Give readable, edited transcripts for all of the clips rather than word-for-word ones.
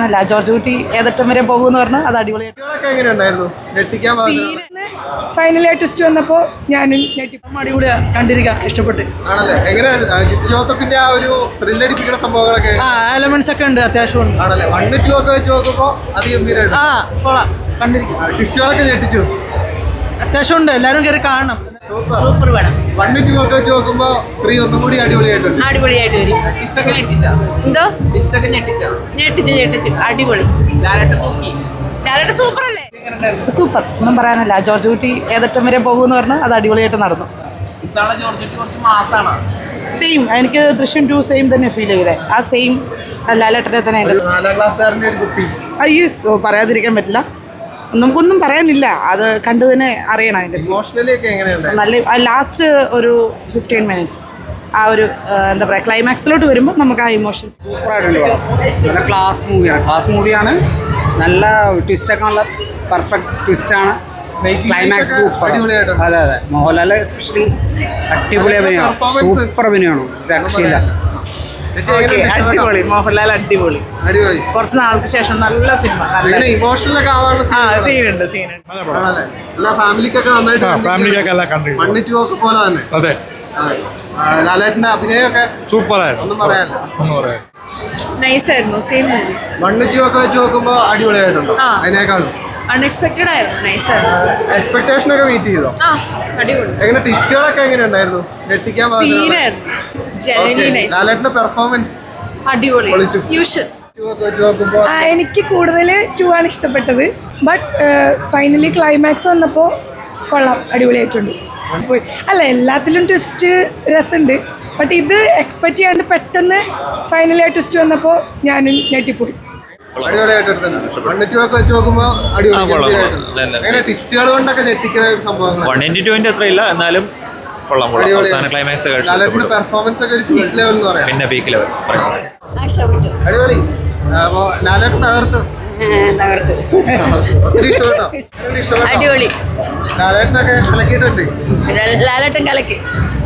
അല്ല ജോർജ് കുട്ടി ഏതറ്റം വരെ പോകുമെന്ന് പറഞ്ഞു. അത് അടിപൊളിയായിട്ട് ഫൈനലായി ട്വിസ്റ്റ് വന്നപ്പോൾ ഞാൻ അടിപൊളിയാ കണ്ടിരിക്കാൻ ഇഷ്ടപ്പെട്ട്. എലമെന്റ്സ് ഒക്കെ ഉണ്ട്, അത്യാവശ്യം ഉണ്ട്. അത്യാവശ്യം ഉണ്ട്, എല്ലാവരും കയറി കാണണം. സൂപ്പർ പടം. അടിപൊളിയായിട്ട് വരും. എന്തോ ഞെട്ടിച്ചു അടിപൊളി. സൂപ്പർ അല്ലേ? സൂപ്പർ, ഒന്നും പറയാനല്ല. ജോർജ് കുട്ടി ഏതറ്റം വരെ പോകുമെന്ന് പറഞ്ഞു. അത് അടിപൊളിയായിട്ട് നടന്നു. സെയിം, എനിക്ക് ദൃശ്യം 2 സെയിം തന്നെ ഫീൽ ചെയ്തേ. ആ സെയിം ലാലേട്ടനെ തന്നെ അയ്യോ പറയാതിരിക്കാൻ പറ്റില്ല. നമുക്കൊന്നും പറയാനില്ല, അത് കണ്ടു തന്നെ അറിയണം. അതിൻ്റെ നല്ല ലാസ്റ്റ് ഒരു 15 മിനിറ്റ്സ് ആ ഒരു എന്താ പറയുക ക്ലൈമാക്സിലോട്ട് വരുമ്പോൾ നമുക്ക് ആ ഇമോഷൻ സൂപ്പറായിട്ടുണ്ട്. നല്ല ക്ലാസ് മൂവിയാണ്. നല്ല ട്വിസ്റ്റൊക്കെ നല്ല പെർഫെക്റ്റ് ട്വിസ്റ്റാണ്. Climax super. അതെ മോഹൻലാൽ എസ്പെഷ്യലി അടിപൊളി അഭിനയമാണ്. സൂപ്പർ അഭിനയമാണ്, രക്ഷയില്ല. അടിപൊളി മോഹൻലാൽ, അടിപൊളി. കുറച്ച് നാൾക്ക് ശേഷം നല്ല സിനിമ. സീനുണ്ട്. ലാലേട്ടന്റെ അഭിനയമൊക്കെ സൂപ്പറായിരുന്നു. നൈസായിരുന്നു. Same movie. 1, 2 ഒക്കെ വെച്ച് നോക്കുമ്പോ അടിപൊളിയായിട്ടുണ്ടോ? അതിനേക്കാളും അൺഎക്സ്പെക്ടഡ് ആയിരുന്നു. നൈസായിരുന്നു. എക്സ്പെക്ടേഷൻ ഒക്കെ മീറ്റ് ചെയ്തോ? അടിപൊളി. എങ്ങനെ ട്വിസ്റ്റുകളൊക്കെ എങ്ങനെ ഉണ്ടായിരുന്നു? ഞെട്ടിക്കാൻ ലാലേട്ടന്റെ പെർഫോമൻസ് അടിപൊളി. യൂഷ്വൽ. എനിക്ക് കൂടുതൽ 2 ആണ് ഇഷ്ടപ്പെട്ടത്. ബട്ട് ഫൈനലി ക്ലൈമാക്സ് വന്നപ്പോൾ കൊള്ളാം, അടിപൊളിയായിട്ടുണ്ട്. അല്ല എല്ലാത്തിലും ട്വിസ്റ്റ് രസമുണ്ട്. ബട്ട് ഇത് എക്സ്പെക്ട് ചെയ്യാണ്ട് പെട്ടെന്ന് ഫൈനലായി ട്വിസ്റ്റ് വന്നപ്പോൾ ഞാൻ ഞെട്ടിപ്പോയി. എന്നാലും ക്ലൈമാക്സ് പിന്നെ പീക്ക് ലെവൽ അടിപൊളി. അടിപൊളി. ലാലേട്ടനൊക്കെ കലക്കിയിട്ടുണ്ട്. ലാലേട്ടൻ കലക്കി.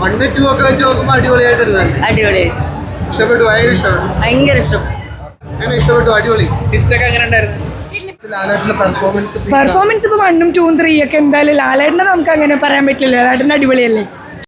1, 2 ഒക്കെ വെച്ച് നോക്കുമ്പോ അടിപൊളിയായിട്ടുണ്ട്. അടിപൊളി. ഇഷ്ടപ്പെട്ടു, ഭയങ്കര ഇഷ്ടപ്പെട്ടു. ഭയങ്കര ഇഷ്ടം. ഇഷ്ടപ്പെട്ടു, അടിപൊളി. ലാലേട്ടന്റെ പെർഫോമൻസ് ഇപ്പോൾ 1, 2, 3 ഒക്കെ എന്തായാലും ലാലേട്ടനെ നമുക്ക് അങ്ങനെ പറയാൻ പറ്റില്ല. ലാലേട്ടൻ്റെ അടിപൊളിയല്ലേ.